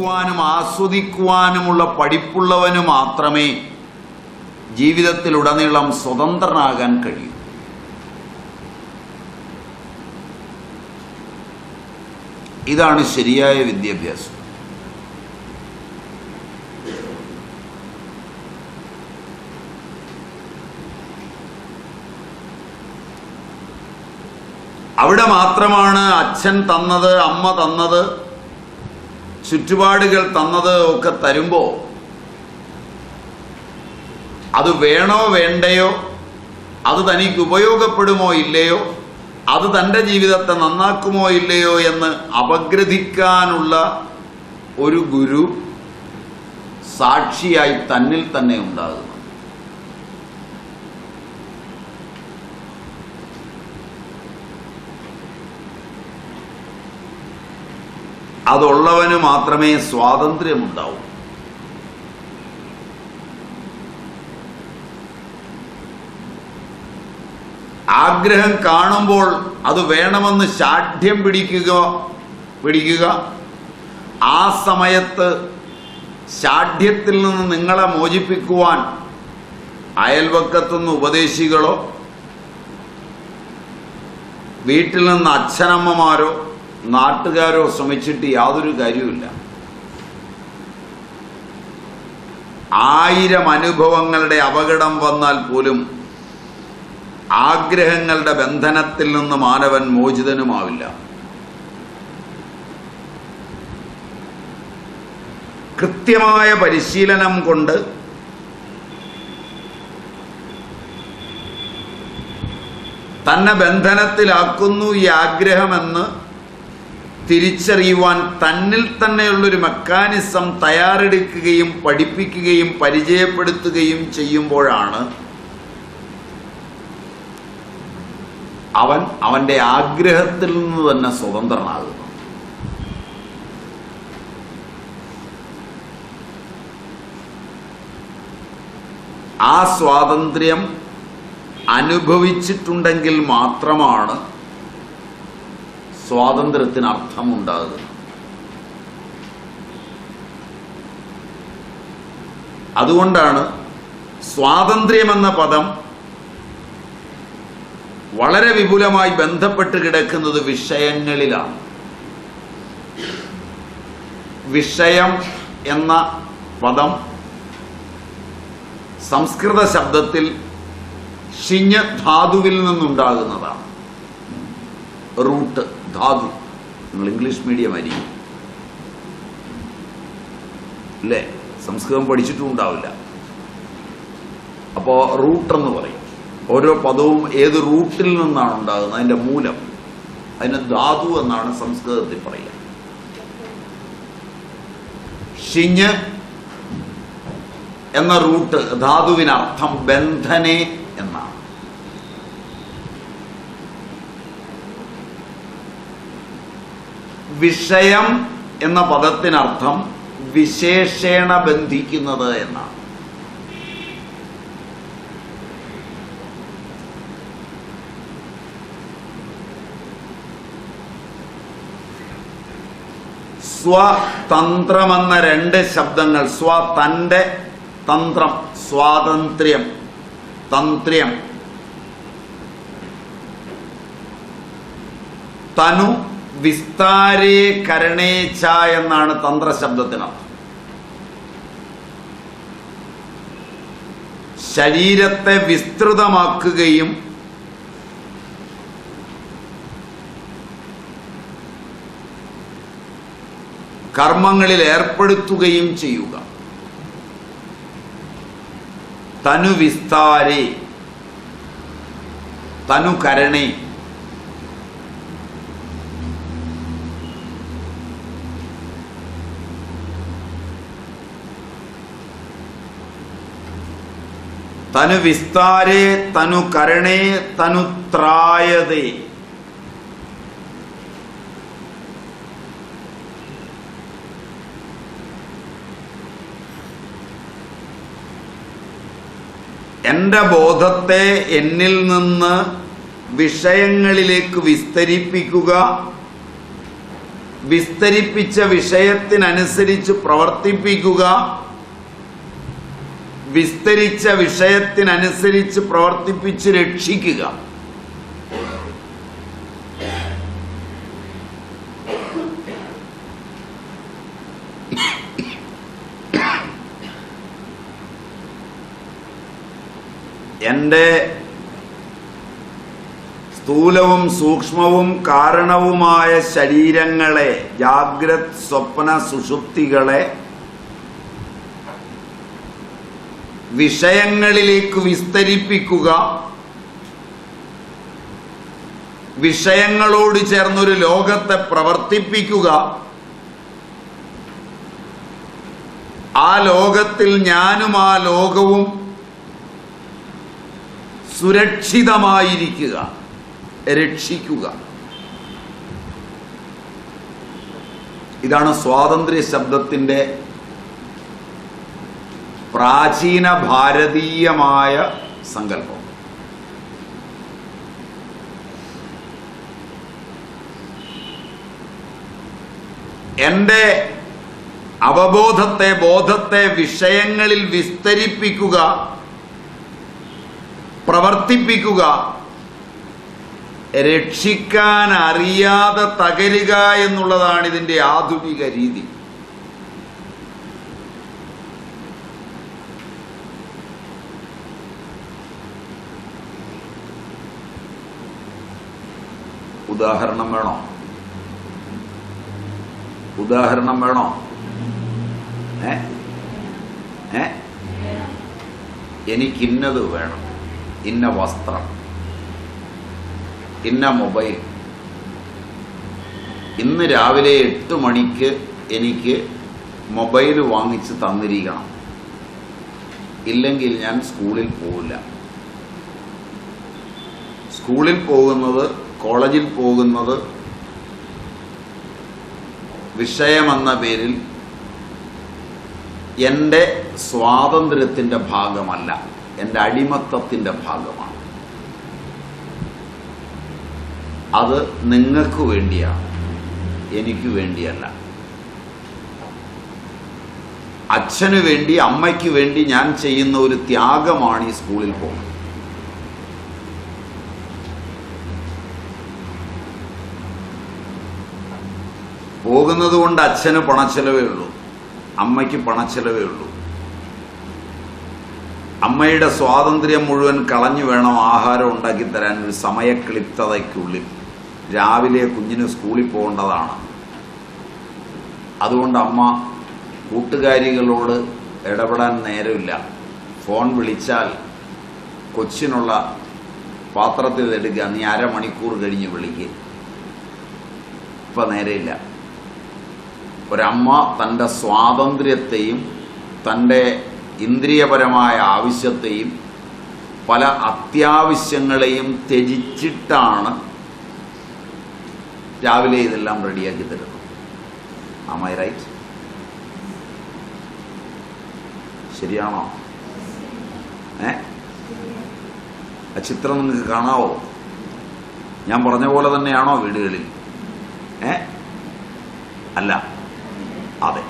അനുഭവിക്കുവാനും ആസ്വദിക്കുവാനുമുള്ള പഠിപ്പുള്ളവന് മാത്രമേ ജീവിതത്തിലുടനീളം സ്വതന്ത്രനാകാൻ കഴിയൂ. ഇതാണ് ശരിയായ വിദ്യാഭ്യാസം. അവിടെ മാത്രമാണ് അച്ഛൻ തന്നത്, അമ്മ തന്നത്, ചുറ്റുപാടുകൾ തന്നത് ഒക്കെ തരുമ്പോൾ അത് വേണോ വേണ്ടയോ, അത് തനിക്ക് ഉപയോഗപ്പെടുമോ ഇല്ലയോ, അത് തൻ്റെ ജീവിതത്തെ നന്നാക്കുമോ ഇല്ലയോ എന്ന് അപഗ്രഥിക്കാനുള്ള ഒരു ഗുരു സാക്ഷിയായി തന്നിൽ തന്നെ ഉണ്ടാകുന്നു. അതുള്ളവന് മാത്രമേ സ്വാതന്ത്ര്യമുണ്ടാവൂ. ആഗ്രഹം കാണുമ്പോൾ അത് വേണമെന്ന് ശാഠ്യം പിടിക്കുക, ആ സമയത്ത് ശാഠ്യത്തിൽ നിന്ന് നിങ്ങളെ മോചിപ്പിക്കുവാൻ അയൽവക്കത്തുനിന്ന് ഉപദേശികളോ വീട്ടിൽ നിന്ന് അച്ഛനമ്മമാരോ നാട്ടുകാരോ ശ്രമിച്ചിട്ട് യാതൊരു കാര്യവുമില്ല. 1000 അനുഭവങ്ങളുടെ അപകടം വന്നാൽ പോലും ആഗ്രഹങ്ങളുടെ ബന്ധനത്തിൽ നിന്ന് മാനവൻ മോചിതനുമാവില്ല. കൃത്യമായ പരിശീലനം കൊണ്ട് തന്നെ ബന്ധനത്തിലാക്കുന്നു ഈ ആഗ്രഹമെന്ന് തിരിച്ചറിയുവാൻ തന്നിൽ തന്നെയുള്ളൊരു മെക്കാനിസം തയ്യാറെടുക്കുകയും പഠിപ്പിക്കുകയും പരിചയപ്പെടുത്തുകയും ചെയ്യുമ്പോഴാണ് അവൻ അവൻ്റെ ആഗ്രഹത്തിൽ നിന്ന് തന്നെ സ്വതന്ത്രനാകുന്നു. ആ സ്വാതന്ത്ര്യം അനുഭവിച്ചിട്ടുണ്ടെങ്കിൽ മാത്രമാണ് സ്വാതന്ത്ര്യത്തിന് അർത്ഥമുണ്ടാകുന്നത്. അതുകൊണ്ടാണ് സ്വാതന്ത്ര്യമെന്ന പദം വളരെ വിപുലമായി ബന്ധപ്പെട്ട് കിടക്കുന്നത് വിഷയങ്ങളിലാണ്. വിഷയം എന്ന പദം സംസ്കൃത ശബ്ദത്തിൽ ഷിഞ്ഞ ധാതുവിൽ നിന്നുണ്ടാകുന്നതാണ്. റൂട്ട് ധാതു. നിങ്ങൾ ഇംഗ്ലീഷ് മീഡിയം ആയിരിക്കും അല്ലേ? സംസ്കൃതം പഠിച്ചിട്ടും ഉണ്ടാവില്ല. അപ്പോൾ റൂട്ടെന്ന് പറയും. ഓരോ പദവും ഏത് റൂട്ടിൽ നിന്നാണ് ഉണ്ടാകുന്നത്, അതിൻ്റെ മൂലം, അതിന് ധാതു എന്നാണ് സംസ്കൃതത്തിൽ പറയുക. ഷിഞ്ഞ് എന്ന റൂട്ട് ധാതുവിനർത്ഥം ബന്ധനെ എന്നാണ്. വിഷയം എന്ന പദത്തിനർത്ഥം വിശേഷേണ ബന്ധിക്കുന്നത് എന്നാണ്. സ്വതന്ത്രമെന്ന 2 ശബ്ദങ്ങൾ, തന്റെ തന്ത്രം, സ്വാതന്ത്ര്യം, തന്ത്രം, തനു വിസ്താരേ കരണേച്ഛ എന്നാണ് തന്ത്രശബ്ദത്തിനർത്ഥം. ശരീരത്തെ വിസ്തൃതമാക്കുകയും കർമ്മങ്ങളിൽ ഏർപ്പെടുത്തുകയും ചെയ്യുക. തനു വിസ്താരേ, തനു കരണേ. തനു വിസ്താരേ, തനു കരണേ, തനു ത്രായതേ. എൻ്റെ ബോധത്തെ എന്നിൽ നിന്ന് വിഷയങ്ങളിലേക്ക് വിസ്തരിപ്പിക്കുക, വിസ്തരിപ്പിച്ച വിഷയത്തിനനുസരിച്ച് പ്രവർത്തിപ്പിക്കുക, വിസ്തരിച്ച വിഷയത്തിനനുസരിച്ച് പ്രവർത്തിപ്പിച്ച് രക്ഷിക്കുക. എൻ്റെ സ്ഥൂലവും സൂക്ഷ്മവും കാരണവുമായ ശരീരങ്ങളെ, ജാഗ്രത് സ്വപ്ന സുഷുപ്തികളെ വിഷയങ്ങളിലേക്ക് വിസ്തരിപ്പിക്കുക, വിഷയങ്ങളോട് ചേർന്നൊരു ലോകത്തെ പ്രവർത്തിപ്പിക്കുക, ആ ലോകത്തിൽ ഞാനും ആ ലോകവും സുരക്ഷിതമായിരിക്കുക, രക്ഷിക്കുക. ഇതാണ് സ്വാതന്ത്ര്യ ശബ്ദത്തിൻ്റെ പ്രാചീന ഭാരതീയമായ സങ്കല്പം. എൻ്റെ അവബോധത്തെ, ബോധത്തെ വിഷയങ്ങളിൽ വിസ്തരിപ്പിക്കുക, പ്രവർത്തിപ്പിക്കുക, രക്ഷിക്കാൻ അറിയാതെ തകരുക എന്നുള്ളതാണ് ഇതിൻ്റെ ആധുനിക രീതി. ഉദാഹരണം വേണോ? ഉദാഹരണം വേണോ? എനിക്കിന്നത് വേണം, ഇന്ന വസ്ത്രം, ഇന്ന മൊബൈൽ. ഇന്ന് രാവിലെ 8 മണിക്ക് എനിക്ക് മൊബൈൽ വാങ്ങിച്ച് തന്നിരിക്കണം, ഇല്ലെങ്കിൽ ഞാൻ സ്കൂളിൽ പോവില്ല. സ്കൂളിൽ പോകുന്നത്, കോളേജിൽ പോകുന്നത് വിഷയമെന്ന പേരിൽ എൻ്റെ സ്വാതന്ത്ര്യത്തിൻ്റെ ഭാഗമല്ല, എൻ്റെ അടിമത്തത്തിൻ്റെ ഭാഗമാണ്. അത് നിങ്ങൾക്ക് വേണ്ടിയാണ്, എനിക്ക് വേണ്ടിയല്ല. അച്ഛന് വേണ്ടി, അമ്മയ്ക്ക് വേണ്ടി ഞാൻ ചെയ്യുന്ന ഒരു ത്യാഗമാണ് ഈ സ്കൂളിൽ പോകുന്നത്. പോകുന്നത് കൊണ്ട് അച്ഛന് പണച്ചെലവേ ഉള്ളൂ, അമ്മയ്ക്ക് പണച്ചെലവേ ഉള്ളൂ. അമ്മയുടെ സ്വാതന്ത്ര്യം മുഴുവൻ കളഞ്ഞു വേണം ആഹാരം ഉണ്ടാക്കി തരാൻ ഒരു സമയക്ലിപ്തതയ്ക്കുള്ളിൽ. രാവിലെ കുഞ്ഞിന് സ്കൂളിൽ പോകേണ്ടതാണ്. അതുകൊണ്ട് അമ്മ കൂട്ടുകാരികളോട് ഇടപെടാൻ നേരമില്ല. ഫോൺ വിളിച്ചാൽ കൊച്ചിനുള്ള പാത്രത്തിൽ എടുക്കുക, നീ അരമണിക്കൂർ കഴിഞ്ഞ് വിളിക്കുക, ഇപ്പം നേരെയില്ല. ഒരമ്മ തൻ്റെ സ്വാതന്ത്ര്യത്തെയും തൻ്റെ ഇന്ദ്രിയപരമായ ആവശ്യത്തെയും പല അത്യാവശ്യങ്ങളെയും ത്യജിച്ചിട്ടാണ് രാവിലെ ഇതെല്ലാം റെഡിയാക്കി തരുന്നത്. Am I right? ശരിയാണോ? ആ ചിത്രം നിങ്ങൾക്ക് കാണാവോ? ഞാൻ പറഞ്ഞ പോലെ തന്നെയാണോ വീടുകളിൽ? അല്ല, അതെ.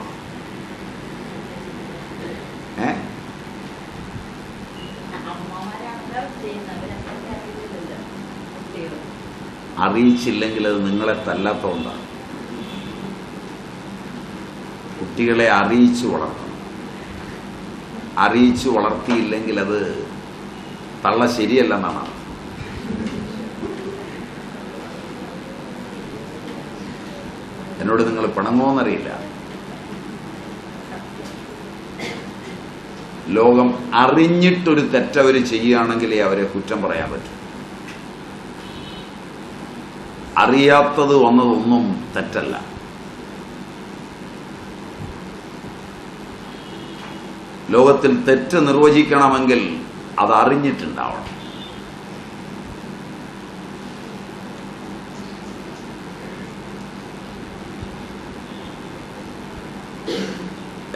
അറിയിച്ചില്ലെങ്കിൽ അത് നിങ്ങളെ തല്ലാത്തതുകൊണ്ടാണ്. കുട്ടികളെ അറിയിച്ചു വളർത്തണം. അറിയിച്ചു വളർത്തിയില്ലെങ്കിൽ അത് തള്ള ശരിയല്ലെന്നാണ്. എന്നോട് നിങ്ങൾ പിണങ്ങുമോന്നറിയില്ല. ലോകം അറിഞ്ഞിട്ടൊരു തെറ്റവർ ചെയ്യുകയാണെങ്കിലേ അവരെ കുറ്റം പറയാൻ പറ്റും. അറിയാത്തത് വന്നതൊന്നും തെറ്റല്ല. ലോകത്തിൽ തെറ്റ് നിർവചിക്കണമെങ്കിൽ അത് അറിഞ്ഞിട്ടുണ്ടാവണം.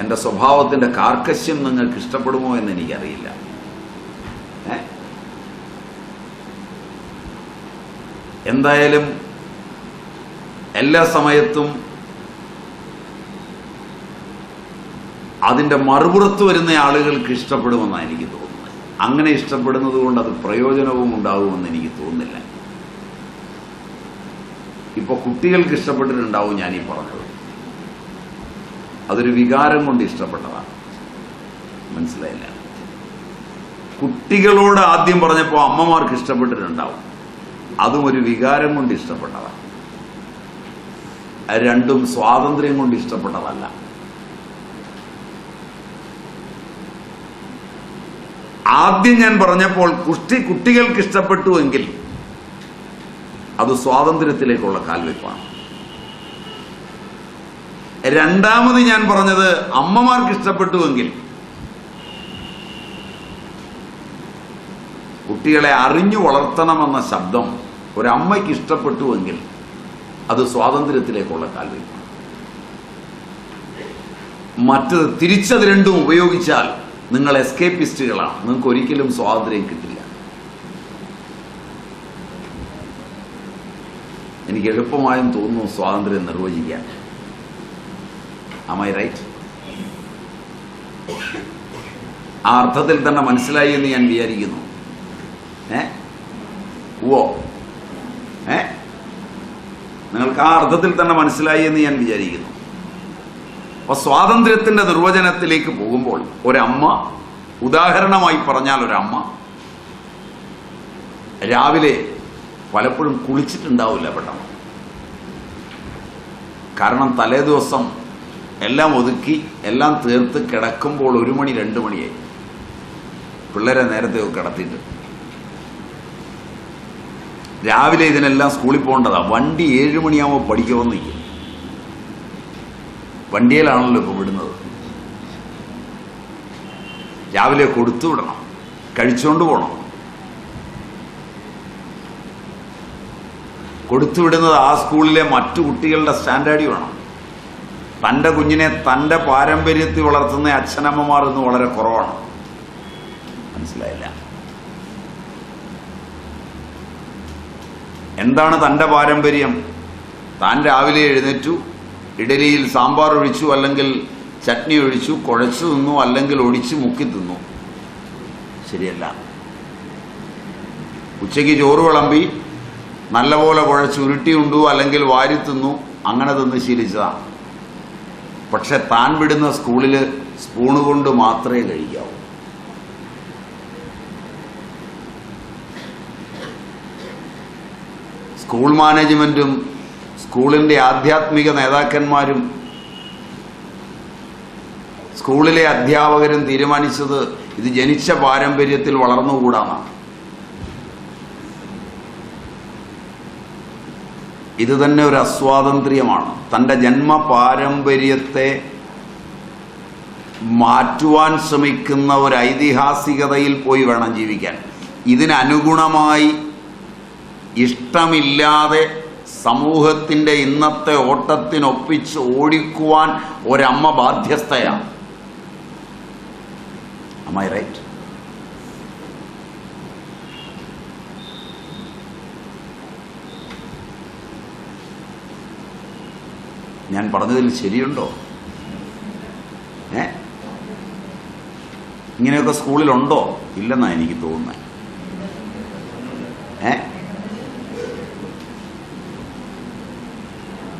എൻ്റെ സ്വഭാവത്തിൻ്റെ കാർക്കശ്യം നിങ്ങൾക്ക് ഇഷ്ടപ്പെടുമോ എന്ന് എനിക്കറിയില്ല. എന്തായാലും എല്ലാ സമയത്തും അതിൻ്റെ മറുപുറത്ത് വരുന്ന ആളുകൾക്ക് ഇഷ്ടപ്പെടുമെന്നാണ് എനിക്ക് തോന്നുന്നത്. അങ്ങനെ ഇഷ്ടപ്പെടുന്നത് കൊണ്ട് അത് പ്രയോജനവും ഉണ്ടാകുമെന്ന് എനിക്ക് തോന്നുന്നില്ല. ഇപ്പോൾ കുട്ടികൾക്ക് ഇഷ്ടപ്പെട്ടിട്ടുണ്ടാവും ഞാനീ പറഞ്ഞത്. അതൊരു വികാരം കൊണ്ട് ഇഷ്ടപ്പെട്ടതാണ്. മനസ്സിലായില്ല? കുട്ടികളോട് ആദ്യം പറഞ്ഞപ്പോൾ അമ്മമാർക്ക് ഇഷ്ടപ്പെട്ടിട്ടുണ്ടാവും. അതും ഒരു വികാരം കൊണ്ട് ഇഷ്ടപ്പെട്ടതാണ്. രണ്ടും സ്വാതന്ത്ര്യം കൊണ്ട് ഇഷ്ടപ്പെട്ടതല്ല. ആദ്യം ഞാൻ പറഞ്ഞപ്പോൾ കുട്ടികൾക്ക് ഇഷ്ടപ്പെട്ടുവെങ്കിൽ അത് സ്വാതന്ത്ര്യത്തിലേക്കുള്ള കാൽവെപ്പാണ്. രണ്ടാമത് ഞാൻ പറഞ്ഞത് അമ്മമാർക്ക് ഇഷ്ടപ്പെട്ടുവെങ്കിൽ കുട്ടികളെ അറിഞ്ഞു വളർത്തണമെന്ന ശബ്ദം ഒരമ്മയ്ക്ക് ഇഷ്ടപ്പെട്ടുവെങ്കിൽ അത് സ്വാതന്ത്ര്യത്തിലേക്കുള്ള കാൽവെപ്പാണ്. മറ്റത് തിരിച്ചത് രണ്ടും ഉപയോഗിച്ചാൽ നിങ്ങൾ എസ്കേപ്പിസ്റ്റുകളാണ്. നിങ്ങൾക്ക് ഒരിക്കലും സ്വാതന്ത്ര്യം കിട്ടില്ല. എനിക്ക് എളുപ്പമായും തോന്നുന്നു സ്വാതന്ത്ര്യം നിർവചിക്കാൻ. Am I right? ആ അർത്ഥത്തിൽ തന്നെ മനസ്സിലായി എന്ന് ഞാൻ വിചാരിക്കുന്നു. നിങ്ങൾക്ക് ആ അർത്ഥത്തിൽ തന്നെ മനസ്സിലായി എന്ന് ഞാൻ വിചാരിക്കുന്നു. അപ്പൊ സ്വാതന്ത്ര്യത്തിന്റെ നിർവചനത്തിലേക്ക് പോകുമ്പോൾ ഒരമ്മ, ഉദാഹരണമായി പറഞ്ഞാൽ ഒരമ്മ രാവിലെ പലപ്പോഴും കുളിച്ചിട്ടുണ്ടാവില്ല പെട്ടെന്ന്. കാരണം തലേ ദിവസം എല്ലാം ഒതുക്കി എല്ലാം തീർത്ത് കിടക്കുമ്പോൾ 1 മണി 2 മണിയായി. പിള്ളേരെ നേരത്തെ കിടത്തിയിട്ട് രാവിലെ ഇതിനെല്ലാം സ്കൂളിൽ പോകേണ്ടതാ. വണ്ടി 7 മണിയാകുമ്പോൾ പഠിക്കുമെന്ന് നിൽക്കും. വണ്ടിയിലാണല്ലോ ഇപ്പോൾ വിടുന്നത്. രാവിലെ കൊടുത്തു വിടണം, കഴിച്ചുകൊണ്ട് പോകണം. കൊടുത്തുവിടുന്നത് ആ സ്കൂളിലെ മറ്റു കുട്ടികളുടെ സ്റ്റാൻഡേർഡിൽ വേണം. തൻ്റെ കുഞ്ഞിനെ തൻ്റെ പാരമ്പര്യത്തിൽ വളർത്തുന്ന അച്ഛനമ്മമാർ ഇന്ന് വളരെ കുറവാണ്. മനസ്സിലായില്ല? എന്താണ് തൻ്റെ പാരമ്പര്യം? താൻ രാവിലെ എഴുന്നേറ്റു, ഇഡലിയിൽ സാമ്പാർ ഒഴിച്ചു, അല്ലെങ്കിൽ ചട്നി ഒഴിച്ചു, കുഴച്ചു തിന്നു, അല്ലെങ്കിൽ ഒടിച്ച് മുക്കി തിന്നു. ശരിയല്ല. ഉച്ചയ്ക്ക് ചോറ് വിളമ്പി നല്ലപോലെ കുഴച്ച് ഉരുട്ടി ഉണ്ടു, അല്ലെങ്കിൽ വാരി തിന്നു. അങ്ങനെ തിന്ന് ശീലിച്ചതാണ്. പക്ഷെ താൻ വിടുന്ന സ്കൂളിൽ സ്പൂണ് കൊണ്ട് മാത്രമേ കഴിക്കാവൂ. സ്കൂൾ മാനേജ്മെന്റും സ്കൂളിന്റെ ആധ്യാത്മിക നേതാക്കന്മാരും സ്കൂളിലെ അധ്യാപകരും തീരുമാനിച്ചത് ഇത് ജനിച്ച പാരമ്പര്യത്തിൽ വളർന്നുകൂടാന്നാണ്. ഇത് തന്നെ ഒരു അസ്വാതന്ത്ര്യമാണ്. തൻ്റെ ജന്മ പാരമ്പര്യത്തെ മാറ്റുവാൻ ശ്രമിക്കുന്ന ഒരു ഐതിഹാസികതയിൽ പോയി വേണം ജീവിക്കാൻ. ഇതിനനുഗുണമായി ഇഷ്ടമില്ലാതെ സമൂഹത്തിൻ്റെ ഇന്നത്തെ ഓട്ടത്തിനൊപ്പിച്ച് ഓടിക്കുവാൻ ഒരമ്മ ബാധ്യസ്ഥയാണ്. Am I right? ഞാൻ പറഞ്ഞതിൽ ശരിയുണ്ടോ? ഇങ്ങനെയൊക്കെ സ്കൂളിലുണ്ടോ? ഇല്ലെന്നാണ് എനിക്ക് തോന്നുന്നത്.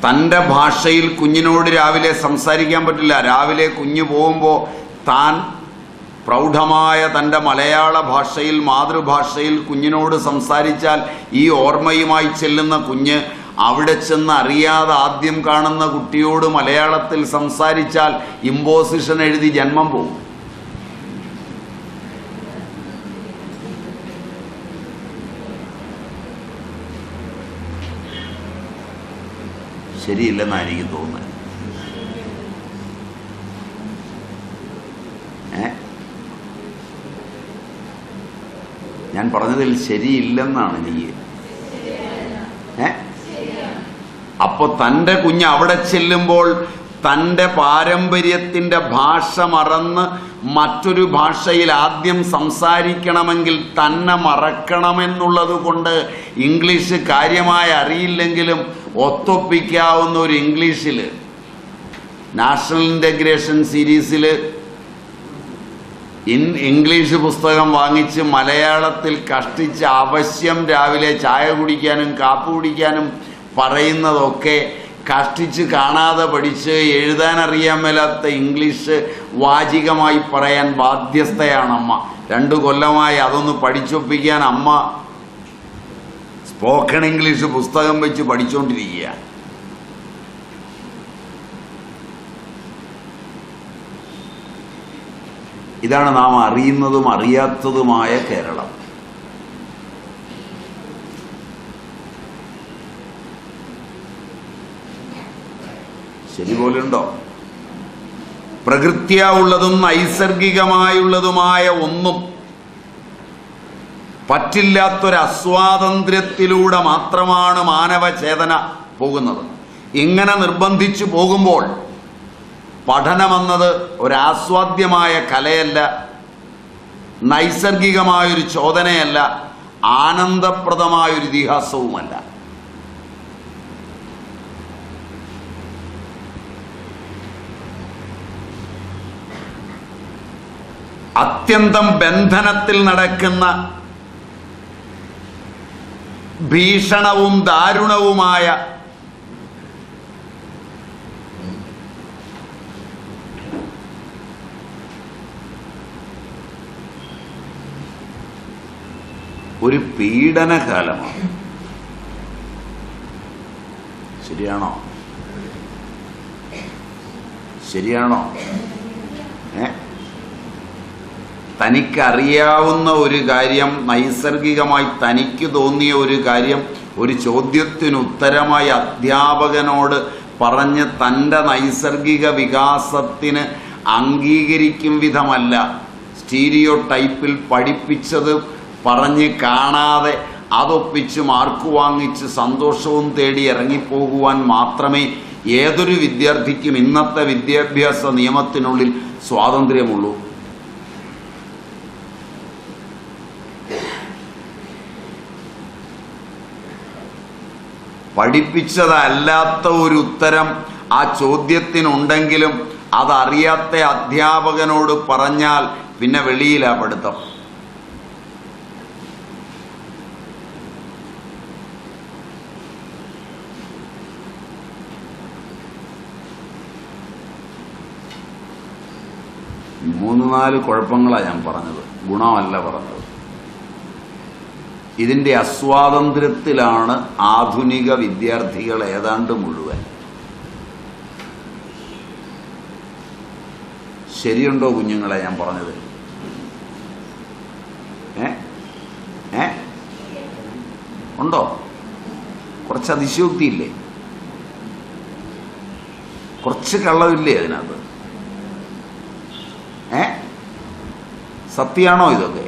തൻ്റെ ഭാഷയിൽ കുഞ്ഞിനോട് രാവിലെ സംസാരിക്കാൻ പറ്റില്ല. രാവിലെ കുഞ്ഞ് പോകുമ്പോൾ താൻ പ്രൗഢമായ തൻ്റെ മലയാള ഭാഷയിൽ, മാതൃഭാഷയിൽ കുഞ്ഞിനോട് സംസാരിച്ചാൽ ഈ ഓർമ്മയുമായി ചെല്ലുന്ന കുഞ്ഞ് അവിടെ ചെന്ന് അറിയാതെ ആദ്യം കാണുന്ന കുട്ടിയോട് മലയാളത്തിൽ സംസാരിച്ചാൽ ഇമ്പോസിഷൻ എഴുതി ജന്മം പോകും. ശരിയില്ലെന്നാണ് എനിക്ക് തോന്നുന്നത്. ഞാൻ പറഞ്ഞതിൽ ശരിയില്ലെന്നാണ് എനിക്ക്. അപ്പൊ തൻ്റെ കുഞ്ഞ് അവിടെ ചെല്ലുമ്പോൾ തൻ്റെ പാരമ്പര്യത്തിൻ്റെ ഭാഷ മറന്ന് മറ്റൊരു ഭാഷയിൽ ആദ്യം സംസാരിക്കണമെങ്കിൽ തന്നെ മറക്കണമെന്നുള്ളത് കൊണ്ട് ഇംഗ്ലീഷ് കാര്യമായി അറിയില്ലെങ്കിലും ഒത്തൊപ്പിക്കാവുന്ന ഒരു ഇംഗ്ലീഷിൽ നാഷണൽ ഇൻ്റഗ്രേഷൻ സീരീസിൽ ഇംഗ്ലീഷ് പുസ്തകം വാങ്ങിച്ച് മലയാളത്തിൽ കഷ്ടിച്ച് അവശ്യം രാവിലെ ചായ കുടിക്കാനും കാപ്പി കുടിക്കാനും പറയുന്നതൊക്കെ കഷ്ടിച്ച് കാണാതെ പഠിച്ച് എഴുതാനറിയാൻ മേലാത്ത ഇംഗ്ലീഷ് വാചികമായി പറയാൻ ബാധ്യസ്ഥയാണ് അമ്മ. 2 കൊല്ലമായി അതൊന്ന് പഠിച്ചൊപ്പിക്കാൻ അമ്മ സ്പോക്കൺ ഇംഗ്ലീഷ് പുസ്തകം വെച്ച് പഠിച്ചുകൊണ്ടിരിക്കുക. ഇതാണ് നാം അറിയുന്നതും അറിയാത്തതുമായ കേരളം. ശരിപോലുണ്ടോ? പ്രകൃത്യാ ഉള്ളതും നൈസർഗികമായുള്ളതുമായ ഒന്നും പറ്റില്ലാത്തൊരസ്വാതന്ത്ര്യത്തിലൂടെ മാത്രമാണ് മാനവചേതന പോകുന്നത്. ഇങ്ങനെ നിർബന്ധിച്ചു പോകുമ്പോൾ പഠനമെന്നത് ഒരാസ്വാദ്യമായ കലയല്ല, നൈസർഗികമായൊരു ചോദനയല്ല, ആനന്ദപ്രദമായൊരു ഇതിഹാസവുമല്ല. അത്യന്തം ബന്ധനത്തിൽ നടക്കുന്ന ഭീഷണവും ദാരുണവുമായ ഒരു പീഡനകാലമാണ്. ശരിയാണോ? ശരിയാണോ? തനിക്കറിയാവുന്ന ഒരു കാര്യം, നൈസർഗികമായി തനിക്ക് തോന്നിയ ഒരു കാര്യം ഒരു ചോദ്യത്തിന് ഉത്തരമായി അധ്യാപകനോട് പറഞ്ഞ് തൻ്റെ നൈസർഗിക വികാസത്തിന് അംഗീകരിക്കും വിധമല്ല സ്റ്റീരിയോ ടൈപ്പിൽ പഠിപ്പിച്ചത് പറഞ്ഞ് കാണാതെ അതൊപ്പിച്ച് മാർക്ക് വാങ്ങിച്ച് സന്തോഷവും തേടി ഇറങ്ങിപ്പോകുവാൻ മാത്രമേ ഏതൊരു വിദ്യാർത്ഥിക്കും ഇന്നത്തെ വിദ്യാഭ്യാസ നിയമത്തിനുള്ളിൽ സ്വാതന്ത്ര്യമുള്ളൂ. പഠിപ്പിച്ചതല്ലാത്ത ഒരു ഉത്തരം ആ ചോദ്യത്തിനുണ്ടെങ്കിലും അതറിയാത്ത അധ്യാപകനോട് പറഞ്ഞാൽ പിന്നെ വെളിയിലാ പഠിത്തം. മൂന്ന് നാല് കുഴപ്പങ്ങളാണ് ഞാൻ പറഞ്ഞത്, ഗുണമല്ല പറഞ്ഞത്. ഇതിൻ്റെ അസ്വാതന്ത്ര്യത്തിലാണ് ആധുനിക വിദ്യാർത്ഥികൾ ഏതാണ്ട് മുഴുവൻ. ശരിയുണ്ടോ കുഞ്ഞുങ്ങളെ ഞാൻ പറഞ്ഞത്? ഉണ്ടോ? കുറച്ച് അതിശയോക്തിയില്ലേ? കുറച്ച് കള്ളമില്ലേ അതിനകത്ത്? സത്യമാണോ ഇതൊക്കെ?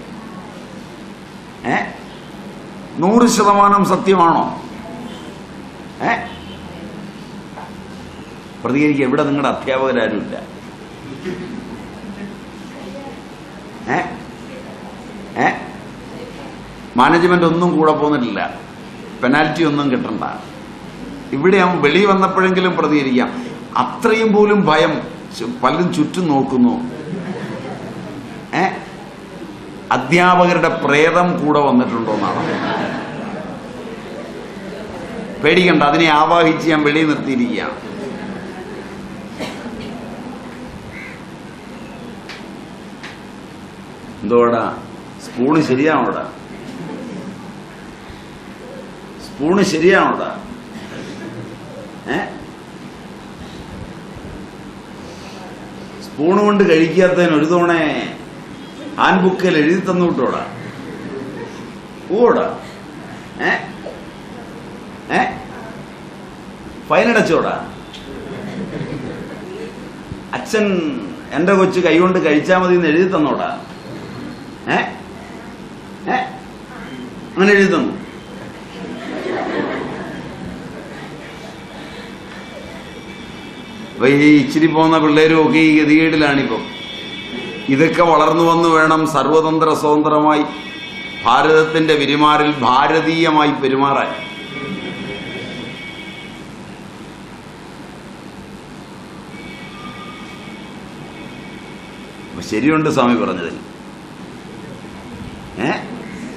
100% സത്യമാണോ? പ്രതികരിക്കുക. ഇവിടെ നിങ്ങളുടെ അധ്യാപകരാരുമില്ല. മാനേജ്മെന്റ് ഒന്നും കൂടെ പോന്നിട്ടില്ല, പെനാൽറ്റി ഒന്നും കിട്ടണ്ട. ഇവിടെ വെളി വന്നപ്പോഴെങ്കിലും പ്രതികരിക്കാം. അത്രയും പോലും ഭയം. പലരും ചുറ്റും നോക്കുന്നു. അധ്യാപകരുടെ പ്രേതം കൂടെ വന്നിട്ടുണ്ടോന്നാണ്. പേടിക്കണ്ട, അതിനെ ആവാഹിച്ച് ഞാൻ വെളിയിൽ നിർത്തിയിരിക്കുകയാണ്. എന്തോടാ സ്പൂണ് ശരിയാണോടാ? സ്പൂണ് ശരിയാണോടാ? സ്പൂണ് കൊണ്ട് കഴിക്കാത്തതിന് ഒരു തവണ ഹാൻഡ് ബുക്കിൽ എഴുതി തന്നു വിട്ടോടാ. ഓടാ ഫൈനടച്ചോടാ. അച്ഛൻ എന്റെ കൊച്ചു കൈകൊണ്ട് കഴിച്ചാൽ മതി എന്ന് എഴുതി തന്നോടാ. അങ്ങനെ എഴുതി തന്നു. അപ്പൊ ഈ ഇച്ചിരി പോകുന്ന പിള്ളേരും ഒക്കെ ഈ ഗതികേടിലാണിപ്പം. ഇതൊക്കെ വളർന്നു വന്ന് വേണം സർവതന്ത്ര സ്വതന്ത്രമായി ഭാരതത്തിന്റെ പെരുമാറിൽ ഭാരതീയമായി പെരുമാറാൻ. ശരിയുണ്ട് സ്വാമി പറഞ്ഞതിൽ.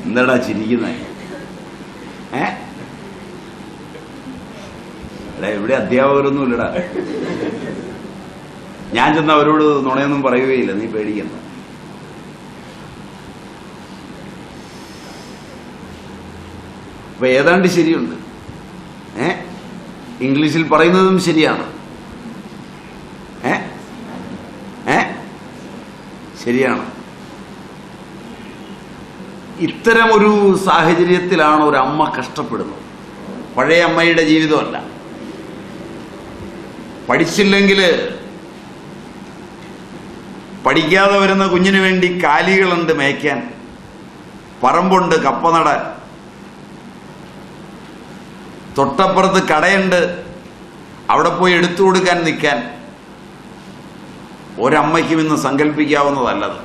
എന്താടാ ചിരിക്കുന്നത്? ഇവിടെ അധ്യാപകരൊന്നും ഇല്ലടാ. ഞാൻ ചെന്ന് അവരോട് നുണയൊന്നും പറയുകയില്ല, നീ പേടിക്കണ്ട. അപ്പൊ ഏതാണ്ട് ശരിയുണ്ട്. ഇംഗ്ലീഷിൽ പറയുന്നതും ശരിയാണ്. ശരിയാണ്. ഇത്തരമൊരു സാഹചര്യത്തിലാണ് ഒരമ്മ കഷ്ടപ്പെടുന്നത്. പഴയ അമ്മയുടെ ജീവിതമല്ല. പഠിച്ചില്ലെങ്കിൽ പഠിക്കാതെ വരുന്ന കുഞ്ഞിന് വേണ്ടി കാലികളുണ്ട് മേയ്ക്കാൻ, പറമ്പുണ്ട് കപ്പ നടാൻ, തൊട്ടപ്പുറത്ത് കടയുണ്ട് അവിടെ പോയി എടുത്തു കൊടുക്കാൻ നിൽക്കാൻ. ഒരമ്മയ്ക്കും ഇന്ന് സങ്കല്പിക്കാവുന്നതല്ലത്.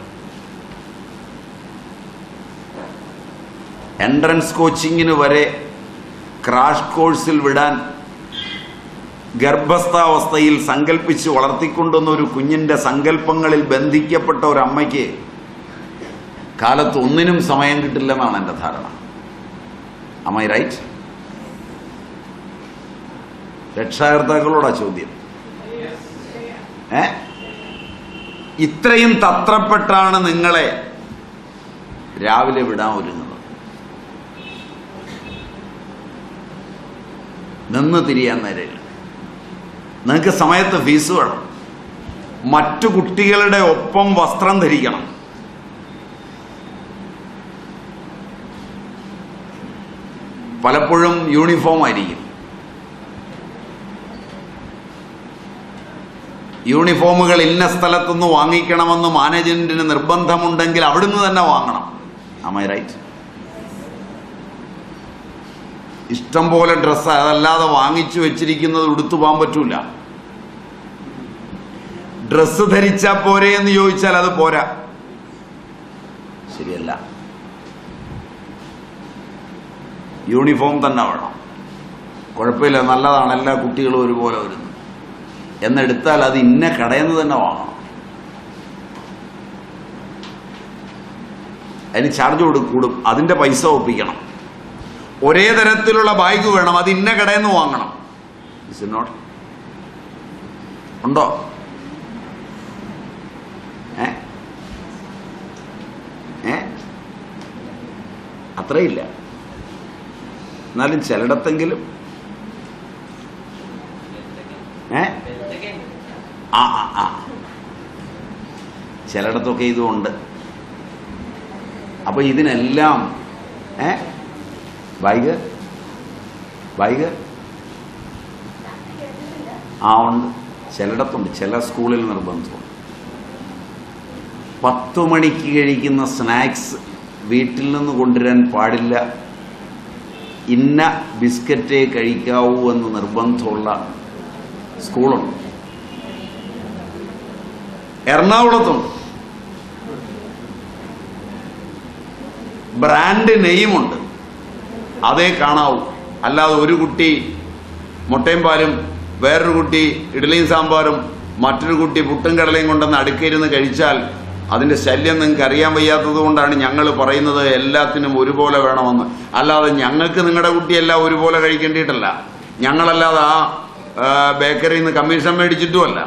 എൻട്രൻസ് കോച്ചിങ്ങിന് വരെ ക്രാഷ് കോഴ്സിൽ വിടാൻ ഗർഭസ്ഥാവസ്ഥയിൽ സങ്കല്പിച്ച് വളർത്തിക്കൊണ്ടുവന്ന ഒരു കുഞ്ഞിന്റെ സങ്കല്പങ്ങളിൽ ബന്ധിക്കപ്പെട്ട ഒരമ്മയ്ക്ക് കാലത്ത് ഒന്നിനും സമയം കിട്ടില്ലെന്നാണ് എൻ്റെ ധാരണ. Am I right? രക്ഷാകർത്താക്കളോടാ ചോദ്യം. ഇത്രയും തത്രപ്പെട്ടാണ് നിങ്ങളെ രാവിലെ വിടാൻ ഒരുങ്ങുന്നത്. നിന്ന് തിരിയാൻ നേരമില്ല. നിങ്ങൾക്ക് സമയത്ത് ഫീസ് വേണം, മറ്റു കുട്ടികളുടെ ഒപ്പം വസ്ത്രം ധരിക്കണം, പലപ്പോഴും യൂണിഫോം ആയിരിക്കും. യൂണിഫോമുകൾ ഇന്ന സ്ഥലത്തുനിന്ന് വാങ്ങിക്കണമെന്ന് മാനേജ്മെന്റിന് നിർബന്ധമുണ്ടെങ്കിൽ അവിടുന്ന് തന്നെ വാങ്ങണം. Am I right? ഇഷ്ടം പോലെ ഡ്രസ്സ് അതല്ലാതെ വാങ്ങിച്ചു വെച്ചിരിക്കുന്നത് ഉടുത്തു പോകാൻ പറ്റൂല. ഡ്രസ്സ് ധരിച്ചാ പോരെ എന്ന് ചോദിച്ചാൽ അത് പോരാ, ശരിയല്ല. യൂണിഫോം തന്നെ വേണം. കുഴപ്പമില്ല, നല്ലതാണ്, എല്ലാ കുട്ടികളും ഒരുപോലെ വരുന്നു എന്നെടുത്താൽ അത് ഇന്ന കടയിൽ നിന്ന് തന്നെ വാങ്ങണം. അതിന് ചാർജ് കൂടും, അതിന്റെ പൈസ ഒപ്പിക്കണം. ഒരേ തരത്തിലുള്ള ബാഗ് വേണം, അത് ഇന്ന കടയിൽ നിന്ന് വാങ്ങണം. Is it not? ഉണ്ടോ? അത്രയില്ല. എന്നാലും ചിലയിടത്തെങ്കിലും ചിലയിടത്തൊക്കെ ഇതുമുണ്ട്. അപ്പൊ ഇതിനെല്ലാം ബാഗ് ഉണ്ട്, ചിലയിടത്തുണ്ട്, ചില സ്കൂളിൽ നിർബന്ധമുണ്ട്. 10 മണിക്ക് കഴിക്കുന്ന സ്നാക്സ് വീട്ടിൽ നിന്ന് കൊണ്ടുവരാൻ പാടില്ല, ഇന്ന ബിസ്ക്കറ്റേ കഴിക്കാവൂ എന്ന് നിർബന്ധമുള്ള സ്കൂളുണ്ട്. എറണാകുളത്തുണ്ട്. ബ്രാൻഡ് നെയ്മുണ്ട്, അതേ കാണാവൂ. അല്ലാതെ ഒരു കുട്ടി മുട്ടയും പാലും, വേറൊരു കുട്ടി ഇഡ്ഡലിയും സാമ്പാറും, മറ്റൊരു കുട്ടി പുട്ടും കടലയും കൊണ്ടെന്ന് അടുക്കയിരുന്ന് കഴിച്ചാൽ അതിന്റെ ശല്യം നിങ്ങൾക്ക് അറിയാൻ വയ്യാത്തത് കൊണ്ടാണ് ഞങ്ങൾ പറയുന്നത് എല്ലാത്തിനും ഒരുപോലെ വേണമെന്ന്. അല്ലാതെ ഞങ്ങൾക്ക് നിങ്ങളുടെ കുട്ടിയെല്ലാം ഒരുപോലെ കഴിക്കേണ്ടിയിട്ടല്ല, ഞങ്ങളല്ലാതെ ആ ബേക്കറിയിൽ നിന്ന് കമ്മീഷൻ മേടിച്ചിട്ടുമല്ല.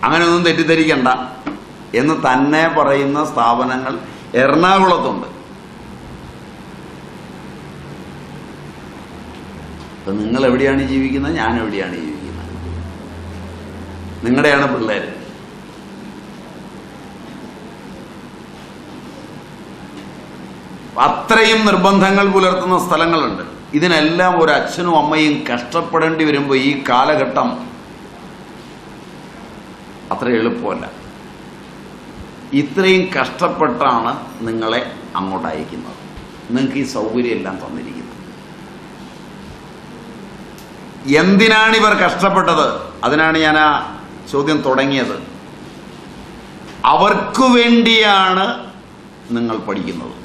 അങ്ങനെയൊന്നും തെറ്റിദ്ധരിക്കണ്ട എന്ന് തന്നെ പറയുന്ന സ്ഥാപനങ്ങൾ എറണാകുളത്തുണ്ട്. അപ്പൊ നിങ്ങൾ എവിടെയാണ് ജീവിക്കുന്നത്? ഞാൻ എവിടെയാണ് ജീവിക്കുന്നത്? നിങ്ങളുടെയാണ് പിള്ളേർ. അത്രയും നിർബന്ധങ്ങൾ പുലർത്തുന്ന സ്ഥലങ്ങളുണ്ട്. ഇതിനെല്ലാം ഒരു അച്ഛനും അമ്മയും കഷ്ടപ്പെടേണ്ടി വരുമ്പോൾ ഈ കാലഘട്ടം അത്ര എളുപ്പമല്ല. ഇത്രയും കഷ്ടപ്പെട്ടാണ് നിങ്ങളെ അങ്ങോട്ട് അയക്കുന്നത്. നിങ്ങൾക്ക് ഈ സൗകര്യം എല്ലാം തന്നിരിക്കുന്നത്. എന്തിനാണ് ഇവർ കഷ്ടപ്പെട്ടത്? അതിനാണ് ഞാൻ ആ ചോദ്യം തുടങ്ങിയത്. അവർക്കു വേണ്ടിയാണ് നിങ്ങൾ പഠിക്കുന്നത്.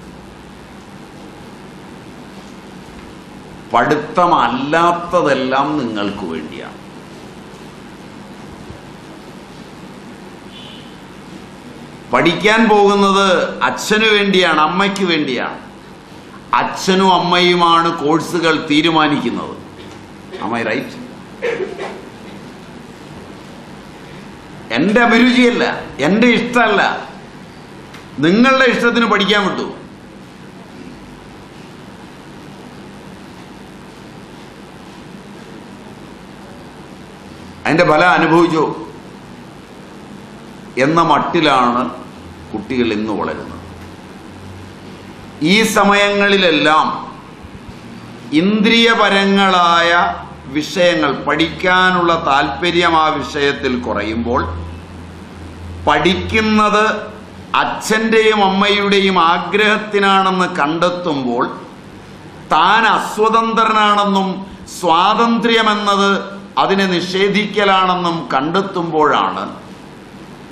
പഠിത്തമല്ലാത്തതെല്ലാം നിങ്ങൾക്ക് വേണ്ടിയാണ്. പഠിക്കാൻ പോകുന്നത് അച്ഛനു വേണ്ടിയാണ്, അമ്മയ്ക്ക് വേണ്ടിയാണ്. അച്ഛനും അമ്മയുമാണ് കോഴ്സുകൾ തീരുമാനിക്കുന്നത്. Am I right? എൻ്റെ അഭിരുചിയല്ല, എൻ്റെ ഇഷ്ടമല്ല, നിങ്ങളുടെ ഇഷ്ടത്തിന് പഠിക്കാൻ വിട്ടു. അതിൻ്റെ ഫലം അനുഭവിച്ചോ എന്ന മട്ടിലാണ് കുട്ടികൾ ഇന്ന് വളരുന്നത്. ഈ സമയങ്ങളിലെല്ലാം ഇന്ദ്രിയപരങ്ങളായ വിഷയങ്ങൾ പഠിക്കാനുള്ള താല്പര്യം ആ വിഷയത്തിൽ കുറയുമ്പോൾ, പഠിക്കുന്നത് അച്ഛൻ്റെയും അമ്മയുടെയും ആഗ്രഹത്തിനാണെന്ന് കണ്ടെത്തുമ്പോൾ, താൻ അസ്വതന്ത്രനാണെന്നും സ്വാതന്ത്ര്യമെന്നത് അതിനെ നിഷേധിക്കലാണെന്നും കണ്ടെത്തുമ്പോഴാണ്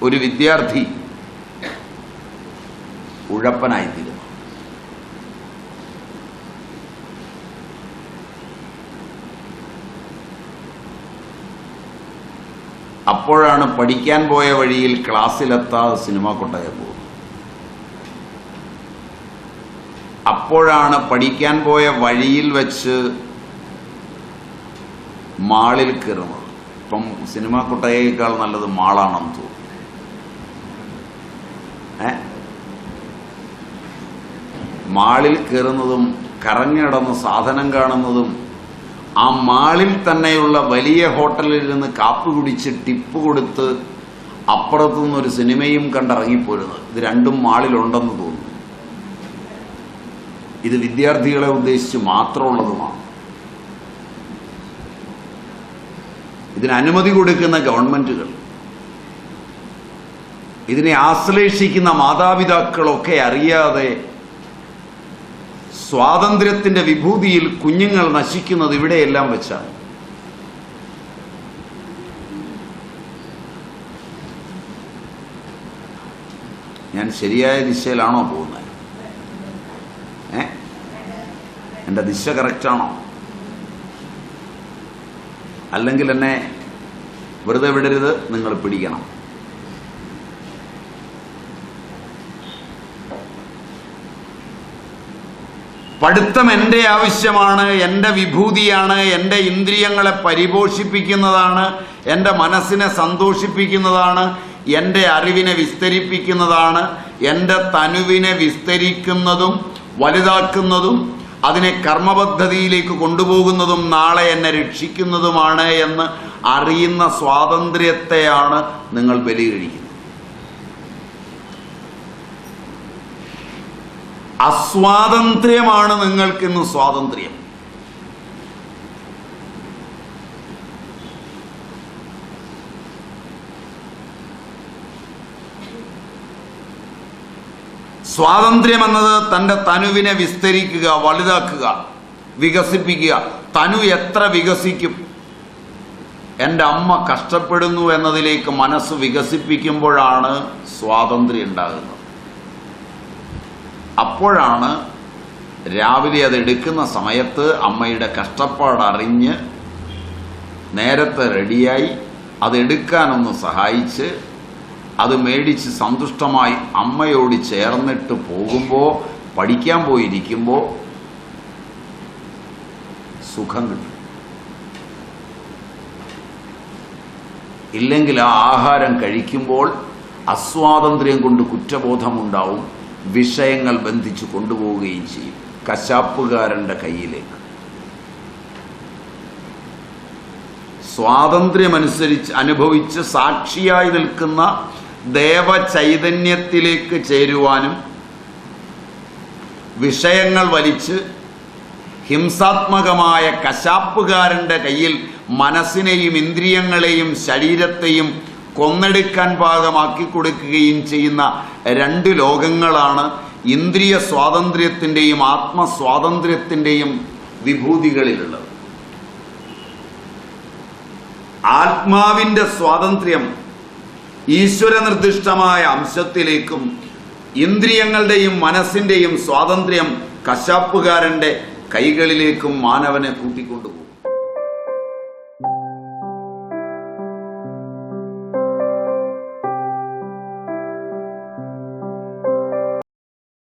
ഒരു വിദ്യാർത്ഥി ഉഴപ്പനായിത്തീരുന്നത്. അപ്പോഴാണ് പഠിക്കാൻ പോയ വഴിയിൽ ക്ലാസ്സിലെത്താതെ സിനിമ കൊട്ടകെ പോകുന്നത്. അപ്പോഴാണ് പഠിക്കാൻ പോയ വഴിയിൽ വെച്ച് മാളിൽ കയറുന്നത്. ഇപ്പം സിനിമ കൊട്ടകയേക്കാൾ നല്ലത് മാളാണെന്ന് തോന്നുന്നു. മാളിൽ കയറുന്നതും കറങ്ങിടന്ന് സാധനം കാണുന്നതും ആ മാളിൽ തന്നെയുള്ള വലിയ ഹോട്ടലിൽ നിന്ന് കാപ്പി കുടിച്ച് ടിപ്പ് കൊടുത്ത് അപ്പുറത്തുനിന്നൊരു സിനിമയും കണ്ടിറങ്ങിപ്പോരുന്നത്, ഇത് രണ്ടും മാളിലുണ്ടെന്ന് തോന്നുന്നു. ഇത് വിദ്യാർത്ഥികളെ ഉദ്ദേശിച്ച് മാത്രമുള്ളതുമാണ്. ഇതിന് അനുമതി കൊടുക്കുന്ന ഗവൺമെന്റുകൾ, ഇതിനെ ആശ്ലേഷിക്കുന്ന മാതാപിതാക്കളൊക്കെ അറിയാതെ സ്വാതന്ത്ര്യത്തിന്റെ വിഭൂതിയിൽ കുഞ്ഞുങ്ങൾ നശിക്കുന്നത് ഇവിടെയെല്ലാം വെച്ചാണ്. ഞാൻ ശരിയായ ദിശയിലാണോ പോകുന്നത്? എൻ്റെ ദിശ കറക്റ്റാണോ? അല്ലെങ്കിൽ എന്നെ വെറുതെ വിടരുത്, നിങ്ങൾ പിടിക്കണം. പഠിത്തം എൻ്റെ ആവശ്യമാണ്, എൻ്റെ വിഭൂതിയാണ്, എൻ്റെ ഇന്ദ്രിയങ്ങളെ പരിപോഷിപ്പിക്കുന്നതാണ്, എൻ്റെ മനസ്സിനെ സന്തോഷിപ്പിക്കുന്നതാണ്, എൻ്റെ അറിവിനെ വിസ്തരിപ്പിക്കുന്നതാണ്, എൻ്റെ തനുവിനെ വിസ്തരിക്കുന്നതും വലുതാക്കുന്നതും അതിനെ കർമ്മപദ്ധതിയിലേക്ക് കൊണ്ടുപോകുന്നതും നാളെ എന്നെ രക്ഷിക്കുന്നതുമാണ് എന്ന് അറിയുന്ന സ്വാതന്ത്ര്യത്തെയാണ് നിങ്ങൾ ബലികഴിക്കുന്നത്. അസ്വാതന്ത്ര്യമാണ് നിങ്ങൾക്കിന്ന് സ്വാതന്ത്ര്യം. സ്വാതന്ത്ര്യം എന്നത് തൻ്റെ തനുവിനെ വിസ്തരിക്കുക, വലുതാക്കുക, വികസിപ്പിക്കുക. തനു എത്ര വികസിക്കും? എൻ്റെ അമ്മ കഷ്ടപ്പെടുന്നു എന്നതിലേക്ക് മനസ്സ് വികസിപ്പിക്കുമ്പോഴാണ് സ്വാതന്ത്ര്യം ഉണ്ടാകുന്നത്. അപ്പോഴാണ് രാവിലെ അതെടുക്കുന്ന സമയത്ത് അമ്മയുടെ കഷ്ടപ്പാടറിഞ്ഞ് നേരത്തെ റെഡിയായി അതെടുക്കാനൊന്ന് സഹായിച്ച് അത് മേടിച്ച് സന്തുഷ്ടമായി അമ്മയോട് ചേർന്നിട്ട് പോകുമ്പോൾ, പഠിക്കാൻ പോയിരിക്കുമ്പോൾ സുഖം കിട്ടും. ഇല്ലെങ്കിൽ ആ ആഹാരം കഴിക്കുമ്പോൾ അസ്വാതന്ത്ര്യം കൊണ്ട് കുറ്റബോധമുണ്ടാവും, വിഷയങ്ങൾ ബന്ധിച്ചു കൊണ്ടുപോവുകയും ചെയ്യും കശാപ്പുകാരൻ്റെ കയ്യിലേക്ക്. സ്വാതന്ത്ര്യമനുസരിച്ച് അനുഭവിച്ച് സാക്ഷിയായി നിൽക്കുന്ന ദേവചൈതന്യത്തിലേക്ക് ചേരുവാനും വിഷയങ്ങൾ വലിച്ച് ഹിംസാത്മകമായ കശാപ്പുകാരൻ്റെ കയ്യിൽ മനസ്സിനെയും ഇന്ദ്രിയങ്ങളെയും ശരീരത്തെയും കൊന്നെടുക്കാൻ പാകമാക്കി കൊടുക്കുകയും ചെയ്യുന്ന രണ്ട് ലോകങ്ങളാണ് ഇന്ദ്രിയ സ്വാതന്ത്ര്യത്തിൻ്റെയും ആത്മസ്വാതന്ത്ര്യത്തിൻ്റെയും വിഭൂതികളിലുള്ളത്. ആത്മാവിൻ്റെ സ്വാതന്ത്ര്യം ഈശ്വരനിർദ്ദിഷ്ടമായ അംശത്തിലേക്കും ഇന്ദ്രിയങ്ങളുടെയും മനസ്സിൻ്റെയും സ്വാതന്ത്ര്യം കശാപ്പുകാരൻ്റെ കൈകളിലേക്കും മാനവനെ കൂട്ടിക്കൊണ്ടുപോകും.